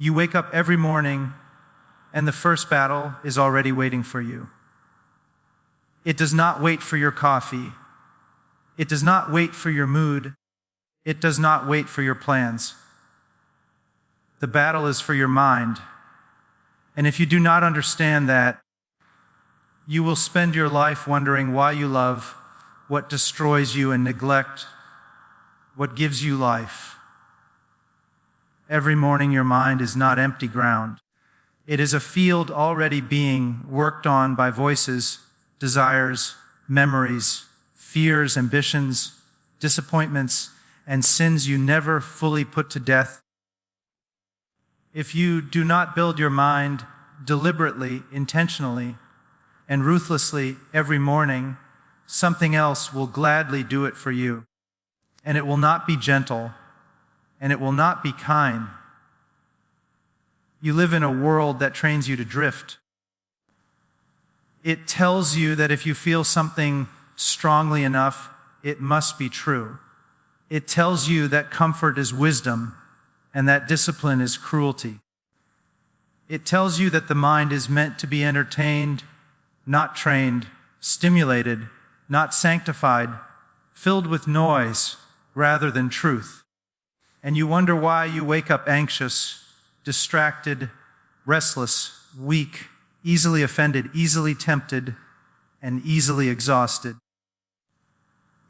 You wake up every morning and the first battle is already waiting for you. It does not wait for your coffee. It does not wait for your mood. It does not wait for your plans. The battle is for your mind. And if you do not understand that, you will spend your life wondering why you love what destroys you and neglect what gives you life. Every morning your mind is not empty ground. It is a field already being worked on by voices, desires, memories, fears, ambitions, disappointments, and sins you never fully put to death. If you do not build your mind deliberately, intentionally, and ruthlessly every morning, something else will gladly do it for you. And it will not be gentle, and it will not be kind. You live in a world that trains you to drift. It tells you that if you feel something strongly enough, it must be true. It tells you that comfort is wisdom and that discipline is cruelty. It tells you that the mind is meant to be entertained, not trained, stimulated, not sanctified, filled with noise rather than truth. And you wonder why you wake up anxious, distracted, restless, weak, easily offended, easily tempted, and easily exhausted.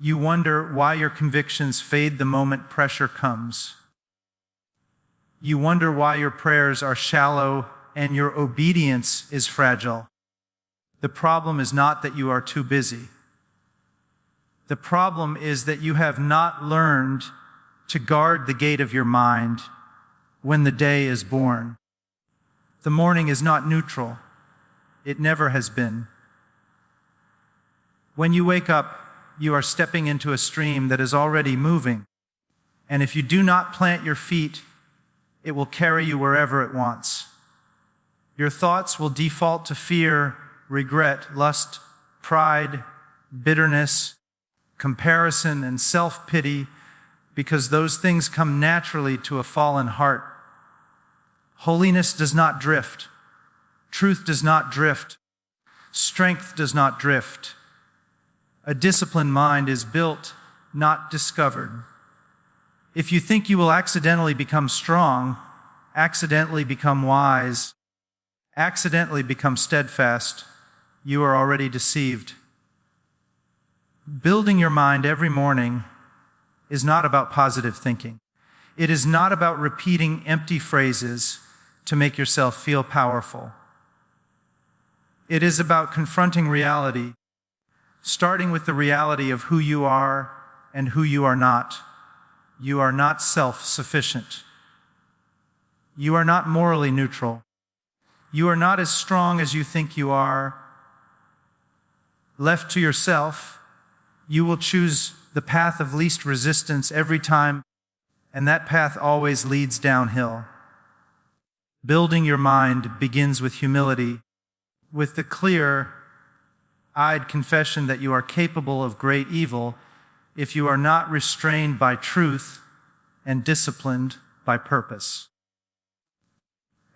You wonder why your convictions fade the moment pressure comes. You wonder why your prayers are shallow and your obedience is fragile. The problem is not that you are too busy. The problem is that you have not learned to guard the gate of your mind when the day is born. The morning is not neutral. It never has been. When you wake up, you are stepping into a stream that is already moving. And if you do not plant your feet, it will carry you wherever it wants. Your thoughts will default to fear, regret, lust, pride, bitterness, comparison, and self-pity, because those things come naturally to a fallen heart. Holiness does not drift. Truth does not drift. Strength does not drift. A disciplined mind is built, not discovered. If you think you will accidentally become strong, accidentally become wise, accidentally become steadfast, you are already deceived. Building your mind every morning is not about positive thinking. It is not about repeating empty phrases to make yourself feel powerful. It is about confronting reality, starting with the reality of who you are and who you are not. You are not self-sufficient. You are not morally neutral. You are not as strong as you think you are. Left to yourself, you will choose the path of least resistance every time, and that path always leads downhill. Building your mind begins with humility, with the clear-eyed confession that you are capable of great evil if you are not restrained by truth and disciplined by purpose.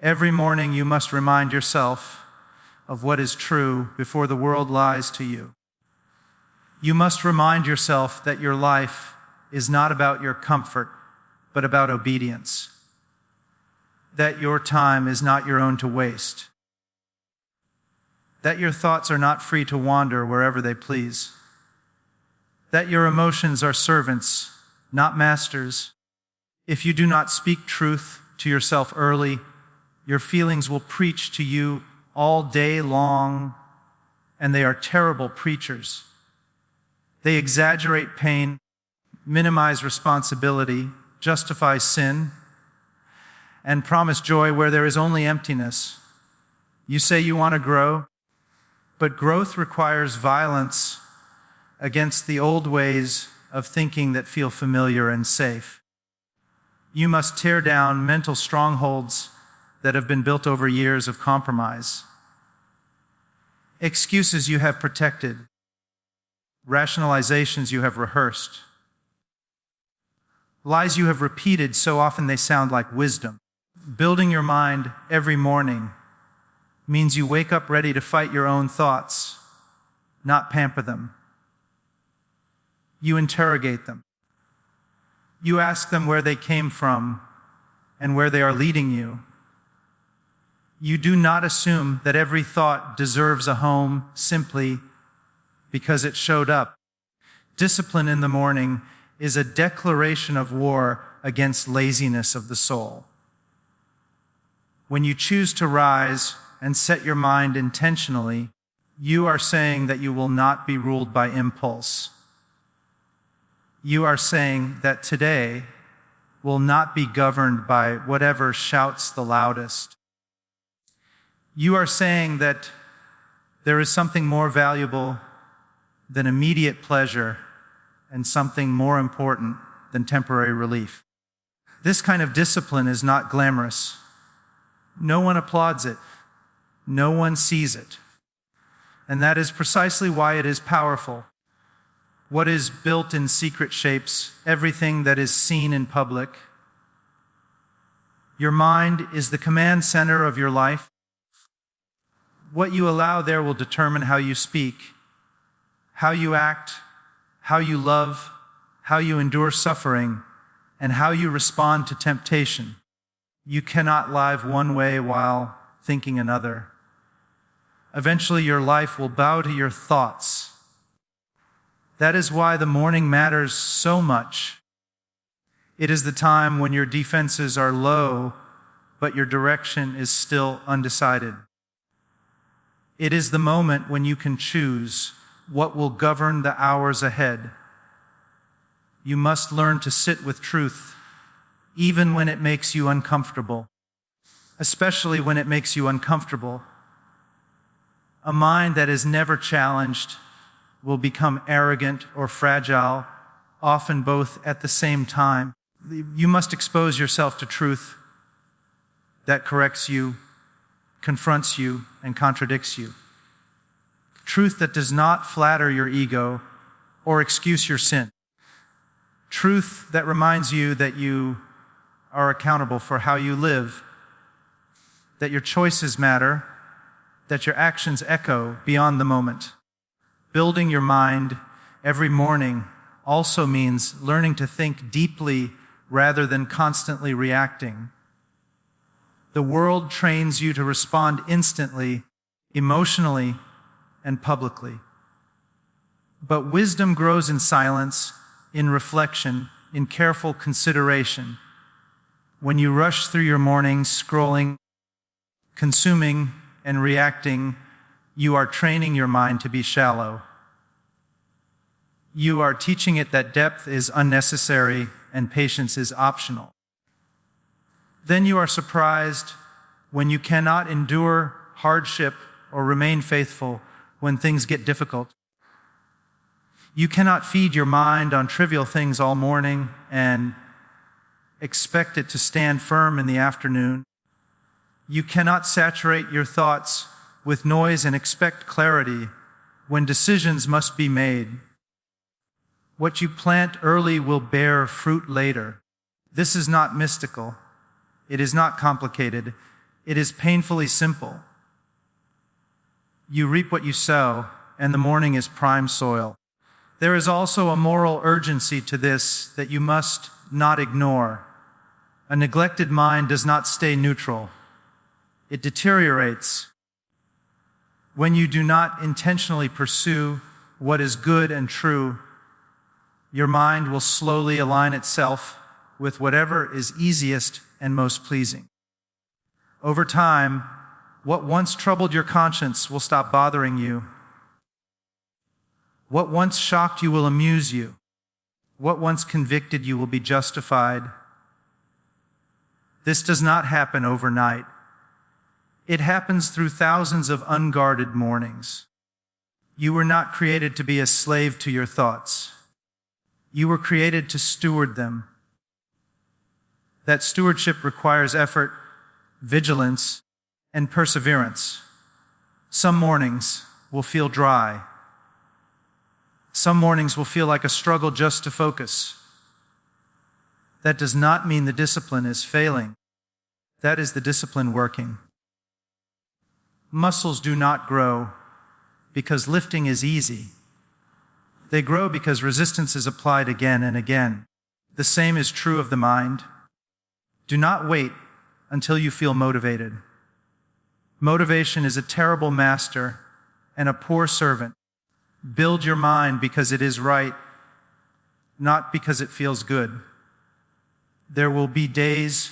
Every morning you must remind yourself of what is true before the world lies to you. You must remind yourself that your life is not about your comfort, but about obedience. That your time is not your own to waste. That your thoughts are not free to wander wherever they please. That your emotions are servants, not masters. If you do not speak truth to yourself early, your feelings will preach to you all day long, and they are terrible preachers. They exaggerate pain, minimize responsibility, justify sin, and promise joy where there is only emptiness. You say you want to grow, but growth requires violence against the old ways of thinking that feel familiar and safe. You must tear down mental strongholds that have been built over years of compromise. Excuses you have protected, rationalizations you have rehearsed, lies you have repeated so often they sound like wisdom. Building your mind every morning means you wake up ready to fight your own thoughts, not pamper them. You interrogate them. You ask them where they came from and where they are leading you. You do not assume that every thought deserves a home simply because it showed up. Discipline in the morning is a declaration of war against laziness of the soul. When you choose to rise and set your mind intentionally, you are saying that you will not be ruled by impulse. You are saying that today will not be governed by whatever shouts the loudest. You are saying that there is something more valuable than immediate pleasure and something more important than temporary relief. This kind of discipline is not glamorous. No one applauds it. No one sees it. And that is precisely why it is powerful. What is built in secret shapes everything that is seen in public. Your mind is the command center of your life. What you allow there will determine how you speak, how you act, how you love, how you endure suffering, and how you respond to temptation. You cannot live one way while thinking another. Eventually, your life will bow to your thoughts. That is why the morning matters so much. It is the time when your defenses are low, but your direction is still undecided. It is the moment when you can choose what will govern the hours ahead. You must learn to sit with truth, even when it makes you uncomfortable, especially when it makes you uncomfortable. A mind that is never challenged will become arrogant or fragile, often both at the same time. You must expose yourself to truth that corrects you, confronts you, and contradicts you. Truth that does not flatter your ego or excuse your sin. Truth that reminds you that you are accountable for how you live, that your choices matter, that your actions echo beyond the moment. Building your mind every morning also means learning to think deeply rather than constantly reacting. The world trains you to respond instantly, emotionally, and publicly. But wisdom grows in silence, in reflection, in careful consideration. When you rush through your mornings, scrolling, consuming, and reacting, you are training your mind to be shallow. You are teaching it that depth is unnecessary and patience is optional. Then you are surprised when you cannot endure hardship or remain faithful when things get difficult. You cannot feed your mind on trivial things all morning and expect it to stand firm in the afternoon. You cannot saturate your thoughts with noise and expect clarity when decisions must be made. What you plant early will bear fruit later. This is not mystical. It is not complicated. It is painfully simple. You reap what you sow, and the morning is prime soil. There is also a moral urgency to this that you must not ignore. A neglected mind does not stay neutral. It deteriorates. When you do not intentionally pursue what is good and true, your mind will slowly align itself with whatever is easiest and most pleasing. Over time, what once troubled your conscience will stop bothering you. What once shocked you will amuse you. What once convicted you will be justified. This does not happen overnight. It happens through thousands of unguarded mornings. You were not created to be a slave to your thoughts. You were created to steward them. That stewardship requires effort, vigilance, and perseverance. Some mornings will feel dry. Some mornings will feel like a struggle just to focus. That does not mean the discipline is failing. That is the discipline working. Muscles do not grow because lifting is easy. They grow because resistance is applied again and again. The same is true of the mind. Do not wait until you feel motivated. Motivation is a terrible master and a poor servant. Build your mind because it is right, not because it feels good. There will be days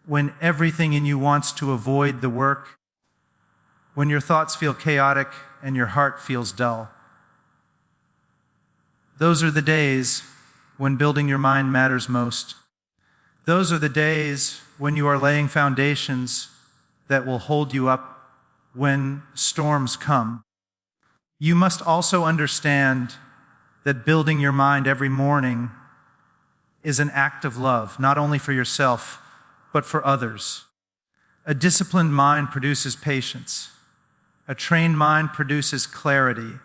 when everything in you wants to avoid the work, when your thoughts feel chaotic and your heart feels dull. Those are the days when building your mind matters most. Those are the days when you are laying foundations that will hold you up when storms come. You must also understand that building your mind every morning is an act of love, not only for yourself, but for others. A disciplined mind produces patience. A trained mind produces clarity.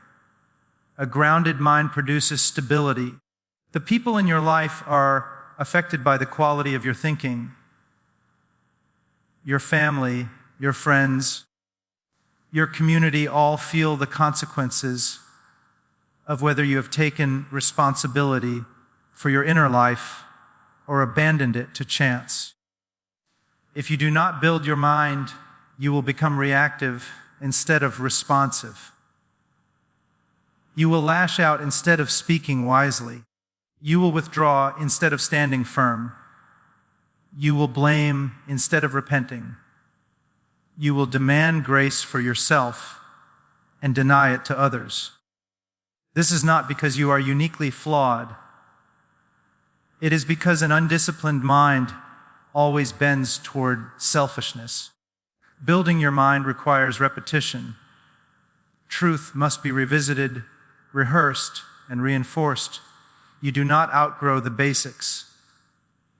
A grounded mind produces stability. The people in your life are affected by the quality of your thinking. Your family, your friends, your community all feel the consequences of whether you have taken responsibility for your inner life or abandoned it to chance. If you do not build your mind, you will become reactive instead of responsive. You will lash out instead of speaking wisely. You will withdraw instead of standing firm. You will blame instead of repenting. You will demand grace for yourself and deny it to others. This is not because you are uniquely flawed. It is because an undisciplined mind always bends toward selfishness. Building your mind requires repetition. Truth must be revisited, rehearsed, and reinforced. You do not outgrow the basics.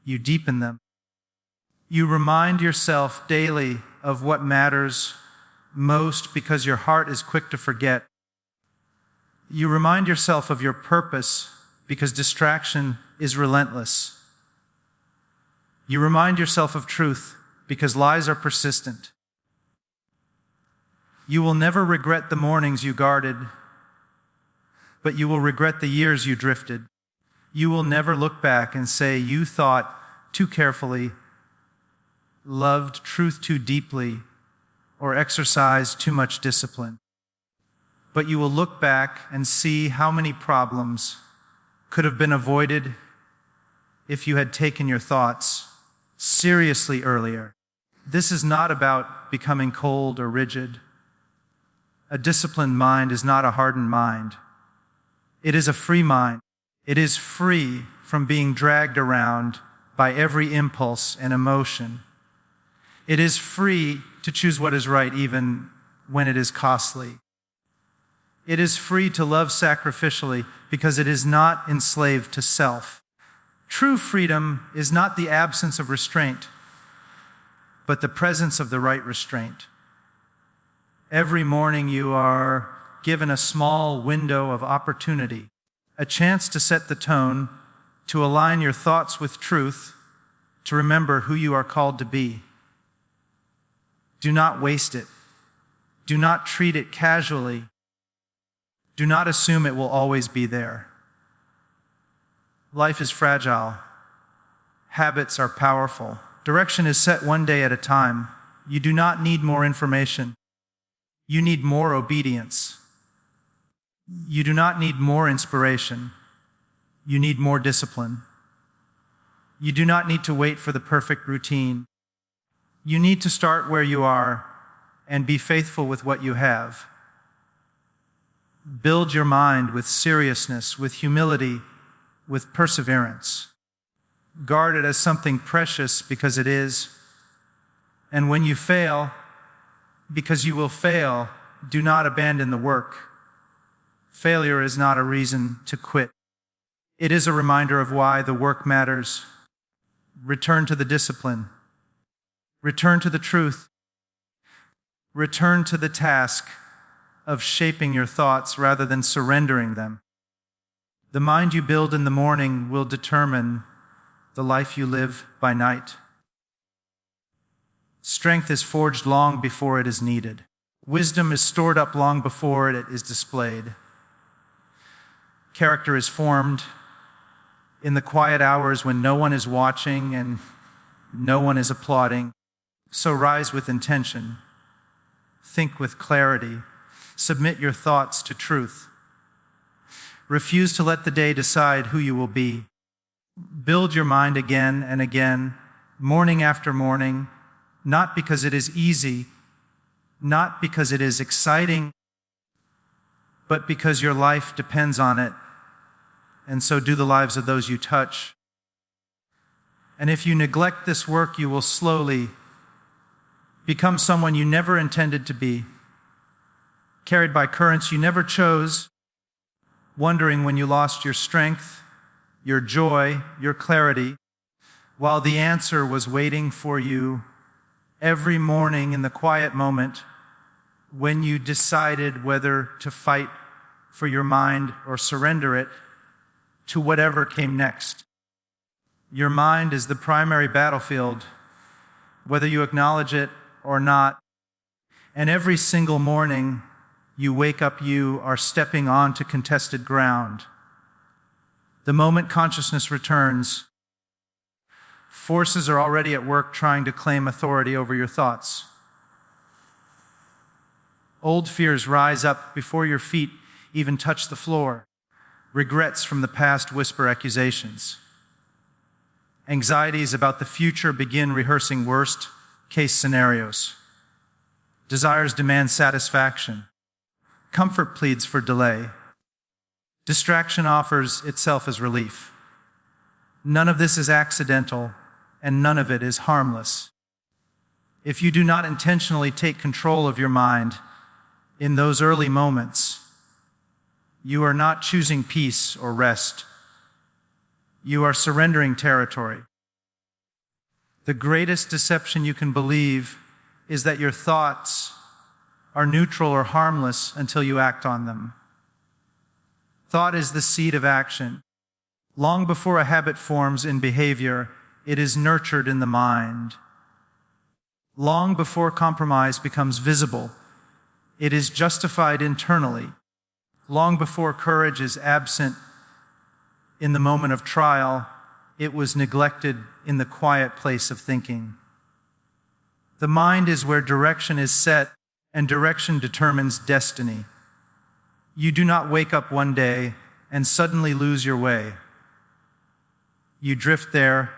You deepen them. You remind yourself daily of what matters most because your heart is quick to forget. You remind yourself of your purpose because distraction is relentless. You remind yourself of truth because lies are persistent. You will never regret the mornings you guarded, but you will regret the years you drifted. You will never look back and say you thought too carefully, loved truth too deeply, or exercised too much discipline. But you will look back and see how many problems could have been avoided if you had taken your thoughts seriously earlier. This is not about becoming cold or rigid. A disciplined mind is not a hardened mind. It is a free mind. It is free from being dragged around by every impulse and emotion. It is free to choose what is right even when it is costly. It is free to love sacrificially because it is not enslaved to self. True freedom is not the absence of restraint, but the presence of the right restraint. Every morning you are given a small window of opportunity, a chance to set the tone, to align your thoughts with truth, to remember who you are called to be. Do not waste it. Do not treat it casually. Do not assume it will always be there. Life is fragile. Habits are powerful. Direction is set one day at a time. You do not need more information. You need more obedience. You do not need more inspiration. You need more discipline. You do not need to wait for the perfect routine. You need to start where you are and be faithful with what you have. Build your mind with seriousness, with humility, with perseverance. Guard it as something precious because it is. And when you fail, because you will fail, do not abandon the work. Failure is not a reason to quit. It is a reminder of why the work matters. Return to the discipline. Return to the truth. Return to the task of shaping your thoughts rather than surrendering them. The mind you build in the morning will determine the life you live by night. Strength is forged long before it is needed. Wisdom is stored up long before it is displayed. Character is formed in the quiet hours when no one is watching and no one is applauding. So rise with intention. Think with clarity. Submit your thoughts to truth. Refuse to let the day decide who you will be. Build your mind again and again, morning after morning, not because it is easy, not because it is exciting, but because your life depends on it, and so do the lives of those you touch. And if you neglect this work, you will slowly become someone you never intended to be, carried by currents you never chose, wondering when you lost your strength, your joy, your clarity, while the answer was waiting for you every morning in the quiet moment when you decided whether to fight for your mind or surrender it to whatever came next. Your mind is the primary battlefield, whether you acknowledge it or not. And every single morning you wake up, you are stepping onto contested ground. The moment consciousness returns, forces are already at work trying to claim authority over your thoughts. Old fears rise up before your feet even touch the floor. Regrets from the past whisper accusations. Anxieties about the future begin rehearsing worst-case scenarios. Desires demand satisfaction. Comfort pleads for delay. Distraction offers itself as relief. None of this is accidental, and none of it is harmless. If you do not intentionally take control of your mind in those early moments, you are not choosing peace or rest. You are surrendering territory. The greatest deception you can believe is that your thoughts are neutral or harmless until you act on them. Thought is the seed of action. Long before a habit forms in behavior, it is nurtured in the mind. Long before compromise becomes visible, it is justified internally. Long before courage is absent in the moment of trial, it was neglected in the quiet place of thinking. The mind is where direction is set, and direction determines destiny. You do not wake up one day and suddenly lose your way. You drift there,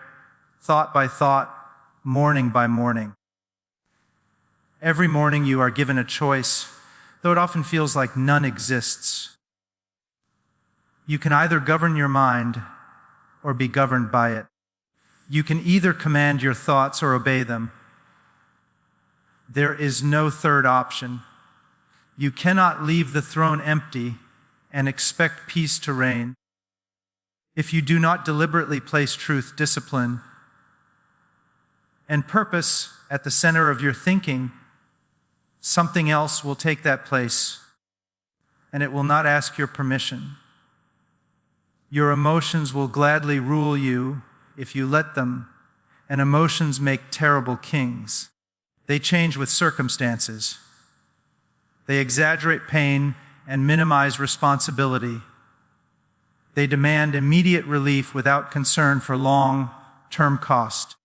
thought by thought, morning by morning. Every morning you are given a choice, though it often feels like none exists. You can either govern your mind or be governed by it. You can either command your thoughts or obey them. There is no third option. You cannot leave the throne empty and expect peace to reign. If you do not deliberately place truth, discipline, and purpose at the center of your thinking, something else will take that place, and it will not ask your permission. Your emotions will gladly rule you if you let them, and emotions make terrible kings. They change with circumstances. They exaggerate pain and minimize responsibility. They demand immediate relief without concern for long-term cost.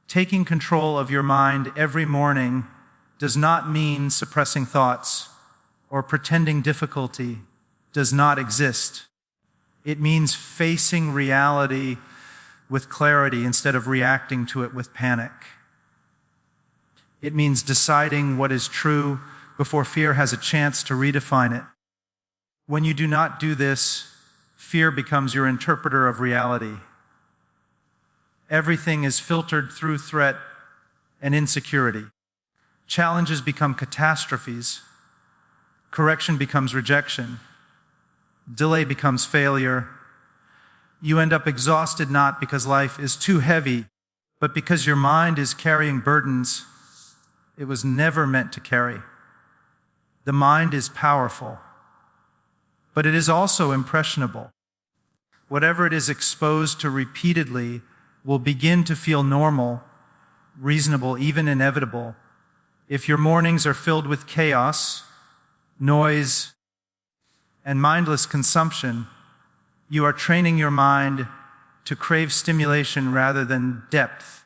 Taking control of your mind every morning does not mean suppressing thoughts or pretending difficulty does not exist. It means facing reality with clarity instead of reacting to it with panic. It means deciding what is true before fear has a chance to redefine it. When you do not do this, fear becomes your interpreter of reality. Everything is filtered through threat and insecurity. Challenges become catastrophes. Correction becomes rejection. Delay becomes failure. You end up exhausted not because life is too heavy, but because your mind is carrying burdens it was never meant to carry. The mind is powerful, but it is also impressionable. Whatever it is exposed to repeatedly will begin to feel normal reasonable, even inevitable. If your mornings are filled with chaos, noise, and mindless consumption, you are training your mind to crave stimulation rather than depth.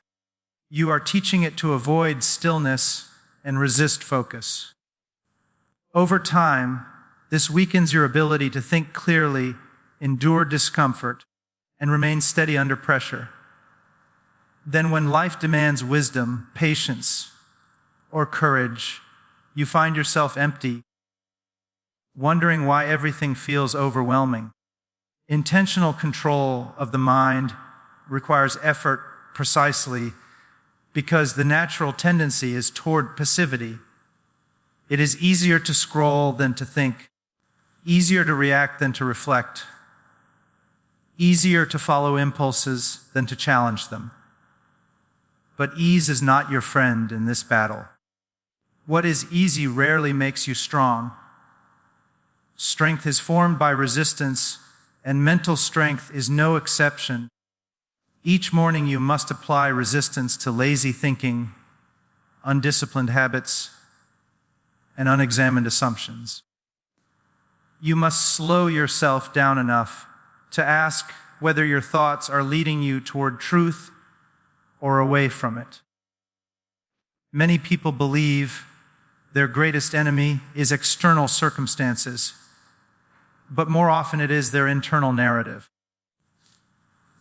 You are teaching it to avoid stillness and resist focus. Over time, this weakens your ability to think clearly, endure discomfort, and remain steady under pressure. Then when life demands wisdom, patience, or courage, you find yourself empty, wondering why everything feels overwhelming. Intentional control of the mind requires effort precisely because the natural tendency is toward passivity. It is easier to scroll than to think, easier to react than to reflect, easier to follow impulses than to challenge them. But ease is not your friend in this battle. What is easy rarely makes you strong. Strength is formed by resistance, and mental strength is no exception. Each morning you must apply resistance to lazy thinking, undisciplined habits, and unexamined assumptions. You must slow yourself down enough to ask whether your thoughts are leading you toward truth or away from it. Many people believe their greatest enemy is external circumstances, but more often it is their internal narrative.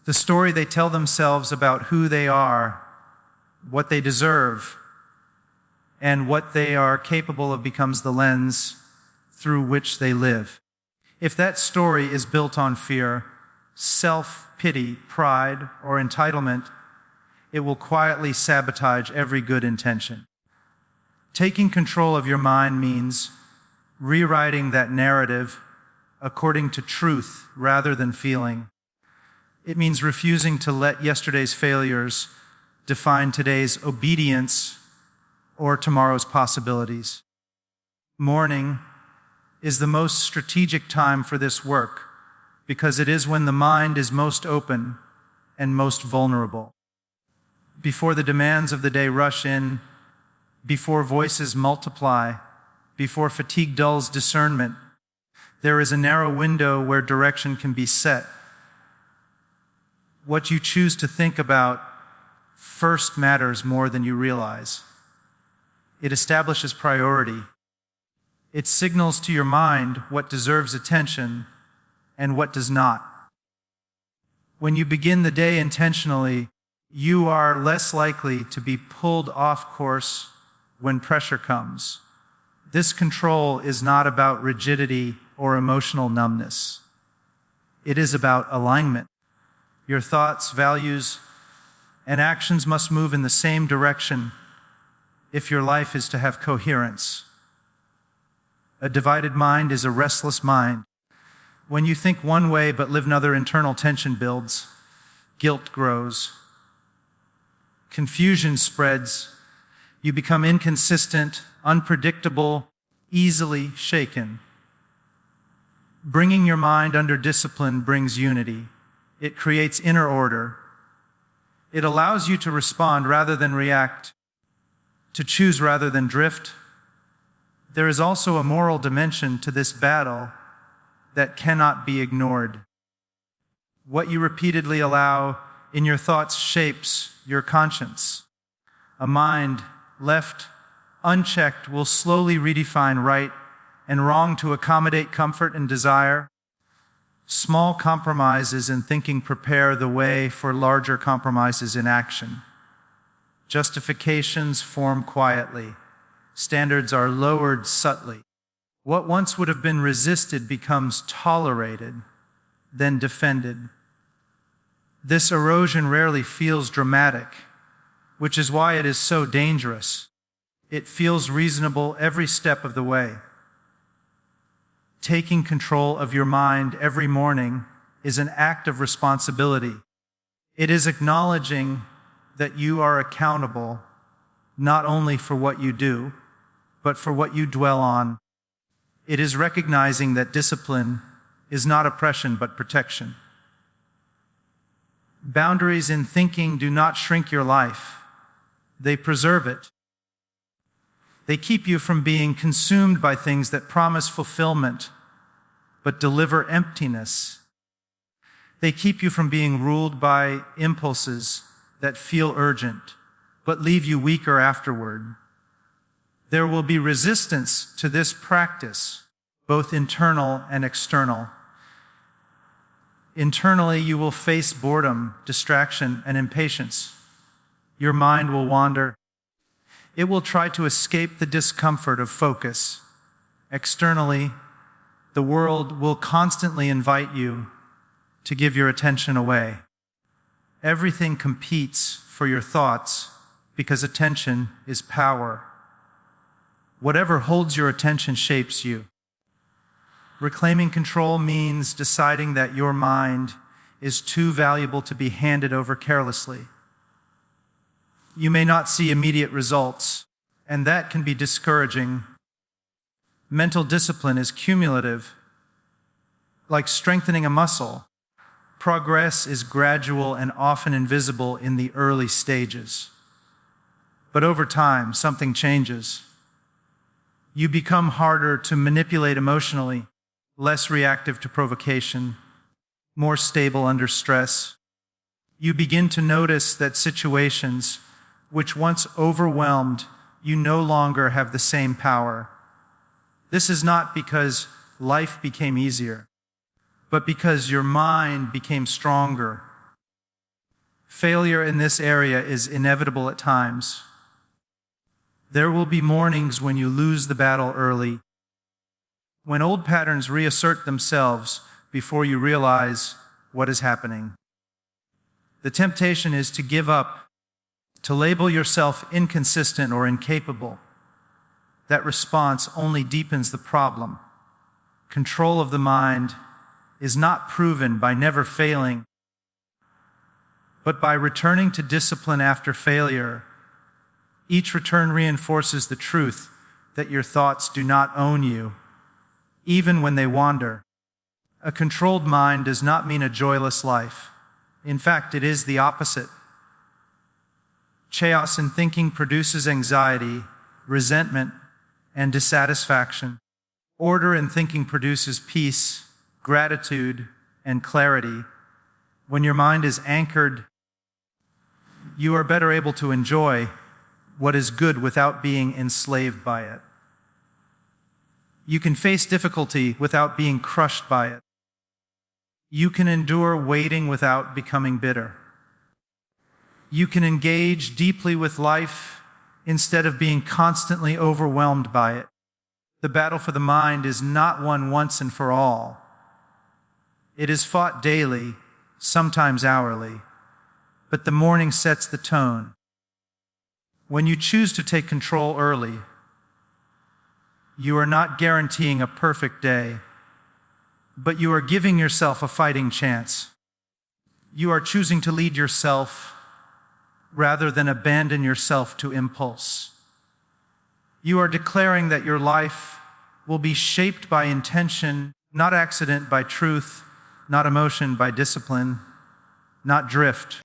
The story they tell themselves about who they are, what they deserve, and what they are capable of becomes the lens through which they live. If that story is built on fear, self-pity, pride, or entitlement, it will quietly sabotage every good intention. Taking control of your mind means rewriting that narrative according to truth rather than feeling. It means refusing to let yesterday's failures define today's obedience or tomorrow's possibilities. Morning is the most strategic time for this work because it is when the mind is most open and most vulnerable. Before the demands of the day rush in, before voices multiply, before fatigue dulls discernment, there is a narrow window where direction can be set. What you choose to think about first matters more than you realize. It establishes priority. It signals to your mind what deserves attention and what does not. When you begin the day intentionally, you are less likely to be pulled off course when pressure comes. This control is not about rigidity or emotional numbness. It is about alignment. Your thoughts, values, and actions must move in the same direction if your life is to have coherence. A divided mind is a restless mind. When you think one way but live another, internal tension builds, guilt grows, confusion spreads, you become inconsistent, unpredictable, easily shaken. Bringing your mind under discipline brings unity. It creates inner order. It allows you to respond rather than react, to choose rather than drift. There is also a moral dimension to this battle that cannot be ignored. What you repeatedly allow in your thoughts shapes your conscience. A mind left unchecked will slowly redefine right and wrong to accommodate comfort and desire. Small compromises in thinking prepare the way for larger compromises in action. Justifications form quietly. Standards are lowered subtly. What once would have been resisted becomes tolerated, then defended. This erosion rarely feels dramatic, which is why it is so dangerous. It feels reasonable every step of the way. Taking control of your mind every morning is an act of responsibility. It is acknowledging that you are accountable not only for what you do, but for what you dwell on. It is recognizing that discipline is not oppression but protection. Boundaries in thinking do not shrink your life. They preserve it. They keep you from being consumed by things that promise fulfillment but deliver emptiness. They keep you from being ruled by impulses that feel urgent but leave you weaker afterward. There will be resistance to this practice, both internal and external. Internally, you will face boredom, distraction, and impatience. Your mind will wander. It will try to escape the discomfort of focus. Externally, the world will constantly invite you to give your attention away. Everything competes for your thoughts because attention is power. Whatever holds your attention shapes you. Reclaiming control means deciding that your mind is too valuable to be handed over carelessly. You may not see immediate results, and that can be discouraging. Mental discipline is cumulative. Like strengthening a muscle, progress is gradual and often invisible in the early stages. But over time, something changes. You become harder to manipulate emotionally, less reactive to provocation, more stable under stress. You begin to notice that situations which once overwhelmed you no longer have the same power. This is not because life became easier, but because your mind became stronger. Failure in this area is inevitable at times. There will be mornings when you lose the battle early, when old patterns reassert themselves before you realize what is happening. The temptation is to give up, to label yourself inconsistent or incapable. That response only deepens the problem. Control of the mind is not proven by never failing, but by returning to discipline after failure. Each return reinforces the truth that your thoughts do not own you, even when they wander. A controlled mind does not mean a joyless life. In fact, it is the opposite. Chaos in thinking produces anxiety, resentment, and dissatisfaction. Order in thinking produces peace, gratitude, and clarity. When your mind is anchored, you are better able to enjoy what is good without being enslaved by it. You can face difficulty without being crushed by it. You can endure waiting without becoming bitter. You can engage deeply with life instead of being constantly overwhelmed by it. The battle for the mind is not won once and for all. It is fought daily, sometimes hourly, but the morning sets the tone. When you choose to take control early, you are not guaranteeing a perfect day, but you are giving yourself a fighting chance. You are choosing to lead yourself rather than abandon yourself to impulse. You are declaring that your life will be shaped by intention, not accident by truth, not emotion by discipline, not drift